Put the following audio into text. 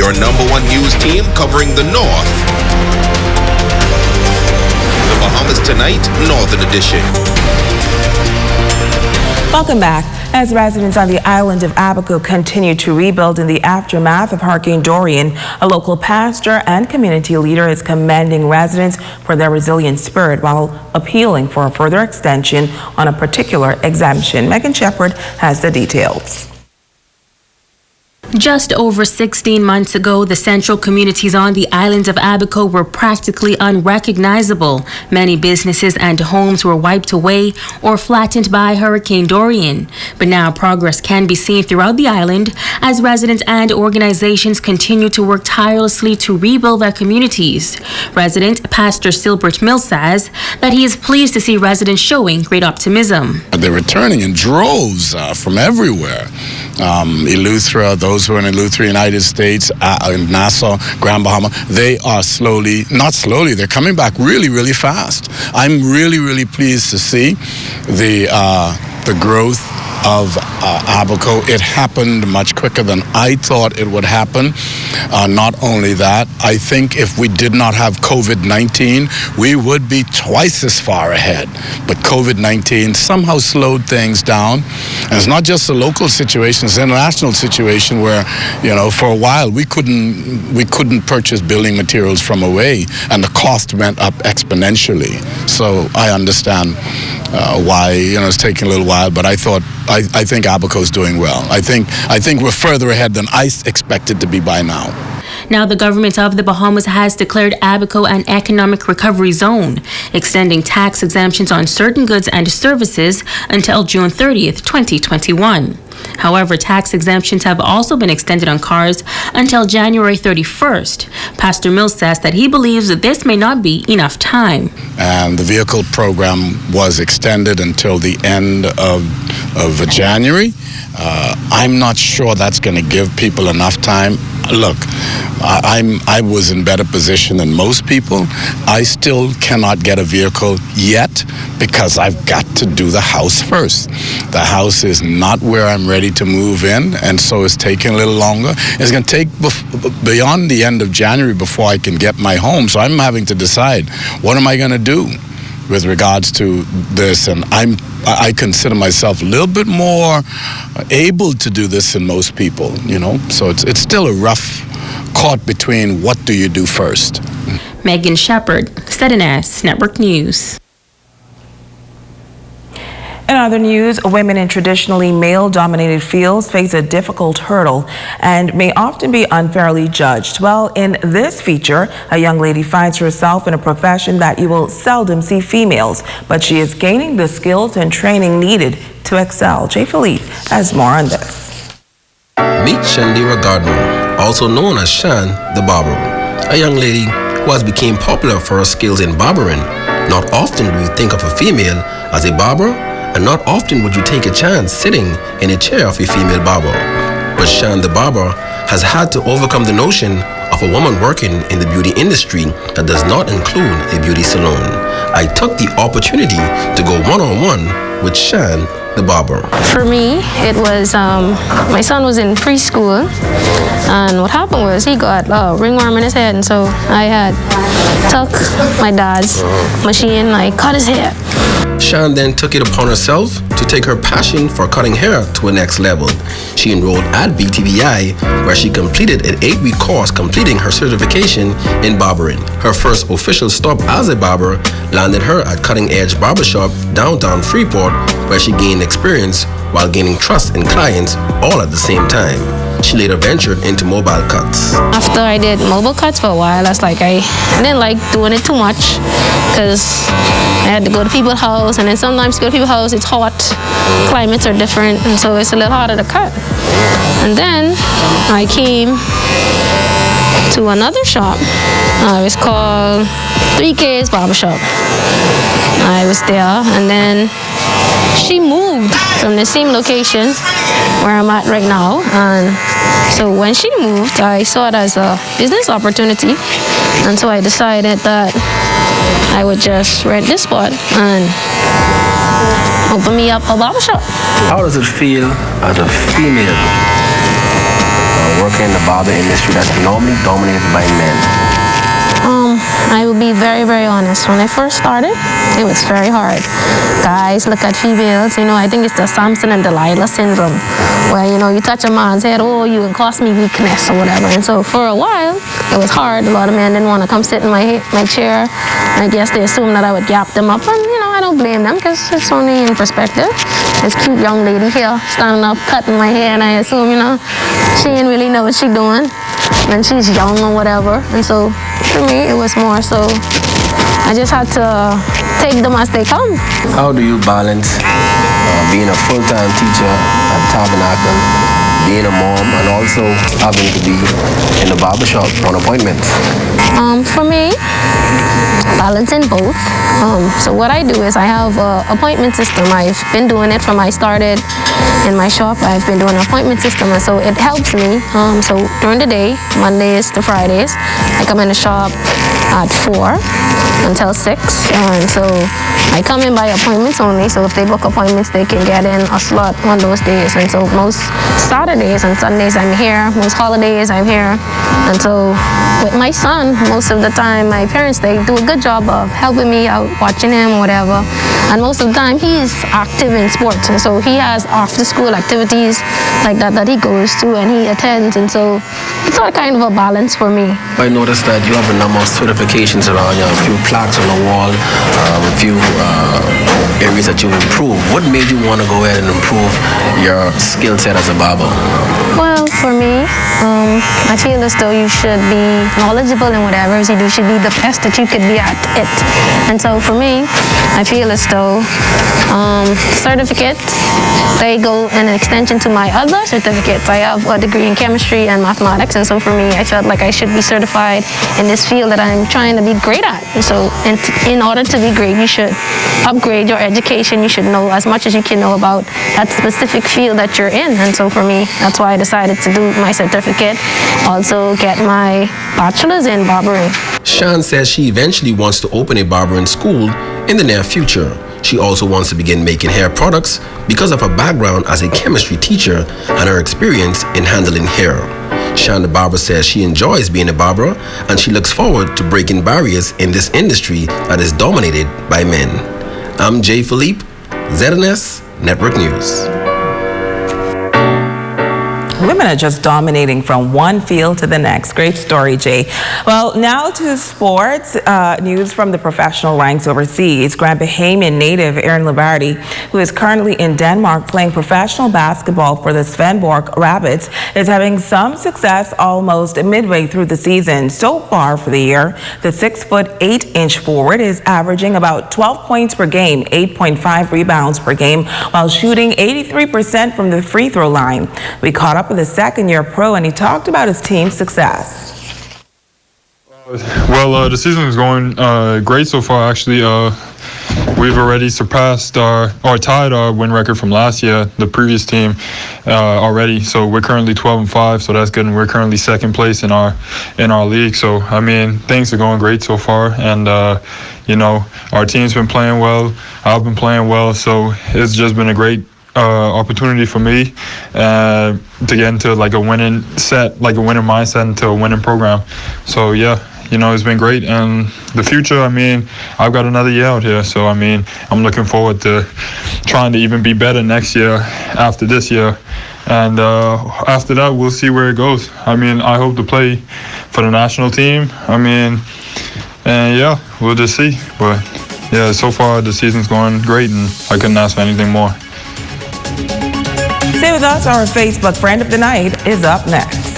your #1 news team covering the North. The Bahamas Tonight, Northern Edition. Welcome back. As residents on the island of Abaco continue to rebuild in the aftermath of Hurricane Dorian, a local pastor and community leader is commending residents for their resilient spirit while appealing for a further extension on a particular exemption. Megan Shepherd has the details. Just over 16 months ago, the central communities on the island of Abaco were practically unrecognizable. Many businesses and homes were wiped away or flattened by Hurricane Dorian. But now progress can be seen throughout the island as residents and organizations continue to work tirelessly to rebuild their communities. Resident Pastor Silbert Mills says that he is pleased to see residents showing great optimism. They're returning in droves from everywhere. Eleuthera, those who are in Eleuthera, United States, in Nassau, Grand Bahama, they are not slowly, they're coming back really, really fast. I'm really, really pleased to see the growth of Abaco. It happened much quicker than I thought it would happen. Not only that, I think if we did not have COVID-19, we would be twice as far ahead. But COVID-19 somehow slowed things down. And it's not just a local situation, it's an international situation where, for a while we couldn't purchase building materials from away, and the cost went up exponentially. So I understand why it's taking a little while, but I think Abaco's doing well. I think we're further ahead than I expected to be by now. Now, the government of the Bahamas has declared Abaco an economic recovery zone, extending tax exemptions on certain goods and services until June 30th, 2021. However, tax exemptions have also been extended on cars until January 31st. Pastor Mills says that he believes that this may not be enough time. And the vehicle program was extended until the end of January. I'm not sure that's going to give people enough time. Look, I was in better position than most people. I still cannot get a vehicle yet because I've got to do the house first. The house is not where I'm ready to move in, and so it's taking a little longer. It's going to take beyond the end of January before I can get my home, so I'm having to decide, what am I going to do with regards to this? And I consider myself a little bit more able to do this than most people, So it's still a rough caught between what do you do first. Megan Shepherd, ZNS Network News. In other news, women in traditionally male-dominated fields face a difficult hurdle and may often be unfairly judged. Well, in this feature, a young lady finds herself in a profession that you will seldom see females, but she is gaining the skills and training needed to excel. Jay Philippe has more on this. Meet Shan the Barber, also known as Shan the Barber, a young lady who has become popular for her skills in barbering. Not often do you think of a female as a barber, and not often would you take a chance sitting in a chair of a female barber. But Shan the Barber has had to overcome the notion of a woman working in the beauty industry that does not include a beauty salon. I took the opportunity to go one-on-one with Shan the Barber. For me, it was, my son was in preschool, and what happened was he got a ringworm in his head, and so I had took my dad's machine, I cut his hair. Shan then took it upon herself to take her passion for cutting hair to a next level. She enrolled at BTVI, where she completed an 8-week course completing her certification in barbering. Her first official stop as a barber landed her at Cutting Edge Barbershop downtown Freeport, where she gained experience while gaining trust in clients all at the same time. She later ventured into mobile cuts. After I did mobile cuts for a while, I didn't like doing it too much because I had to go to people's house, and then sometimes to go to people's house, it's hot, climates are different, and so it's a little harder to cut. And then I came to another shop. It was called 3K's Barbershop. I was there, and then she moved from the same location where I'm at right now, and so when she moved, I saw it as a business opportunity, and so I decided that I would just rent this spot and open me up a barbershop. How does it feel as a female working in the barber industry that's normally dominated by men? I will be very, very honest. When I first started, it was very hard. Guys look at females, I think it's the Samson and Delilah syndrome, where, you touch a man's head, oh, you can cause me weakness or whatever. And so for a while, it was hard. A lot of men didn't want to come sit in my chair. I guess they assumed that I would gap them up. And, I don't blame them because it's only in perspective. This cute young lady here standing up, cutting my hair, and I assume, she didn't really know what she's doing. And she's young or whatever. And so for me, it was more so I just had to take them as they come. How do you balance being a full-time teacher at Tabernacle, being a mom, and also having to be in the barbershop on appointments? For me, balancing both. So what I do is I have an appointment system. I've been doing it from I started in my shop. I've been doing an appointment system, and so it helps me. So during the day, Mondays to Fridays, I come in the shop at 4 until 6, and so I come in by appointments only. So if they book appointments, they can get in a slot on those days. And so most Saturdays and Sundays I'm here. Most holidays I'm here. And so with my son, most of the time my parents, they do a good job of helping me out, watching him, whatever. And most of the time he's active in sports, and so he has after school activities like that he goes to and he attends, and so it's all kind of a balance for me. I noticed that you have a number of certifications around you, a few plaques on the wall, a few areas that you improve. What made you want to go ahead and improve your skill set as a barber? Well, for me, I feel as though you should be knowledgeable in whatever you do. You should be the best that you could be at it. And so for me, I feel as though certificates, they go in an extension to my other certificates. I have a degree in chemistry and mathematics, and so for me, I felt like I should be certified in this field that I'm trying to be great at. And so in order to be great, you should upgrade your education. You should know as much as you can know about that specific field that you're in. And so for me, that's why I decided to do my certificate, also get my bachelor's in barbering. Shan says she eventually wants to open a barbering school in the near future. She also wants to begin making hair products because of her background as a chemistry teacher and her experience in handling hair. Shan the Barber says she enjoys being a barber and she looks forward to breaking barriers in this industry that is dominated by men. I'm Jay Philippe, ZNS Network News. Women are just dominating from one field to the next. Great story, Jay. Well, now to sports news from the professional ranks overseas. Grand Bahamian native Aaron Labardi, who is currently in Denmark playing professional basketball for the Svendborg Rabbits, is having some success almost midway through the season. So far for the year, the 6'8" forward is averaging about 12 points per game, 8.5 rebounds per game, while shooting 83% from the free throw line. We caught up with a second-year pro, and he talked about his team's success. Well, the season is going great so far. Actually, we've already surpassed or tied our win record from last year, the previous team, already. So we're currently 12-5. So that's good. And we're currently second place in our league. So I mean, things are going great so far. And our team's been playing well. I've been playing well. So it's just been a great opportunity for me to get into like a winning mindset, into a winning program. So yeah, it's been great. And the future, I mean, I've got another year out here, so I mean, I'm looking forward to trying to even be better next year after this year. And after that, we'll see where it goes. I mean, I hope to play for the national team. I mean, and yeah, we'll just see. But yeah, so far the season's going great, and I couldn't ask for anything more. Stay with us. Our Facebook Friend of the Night is up next.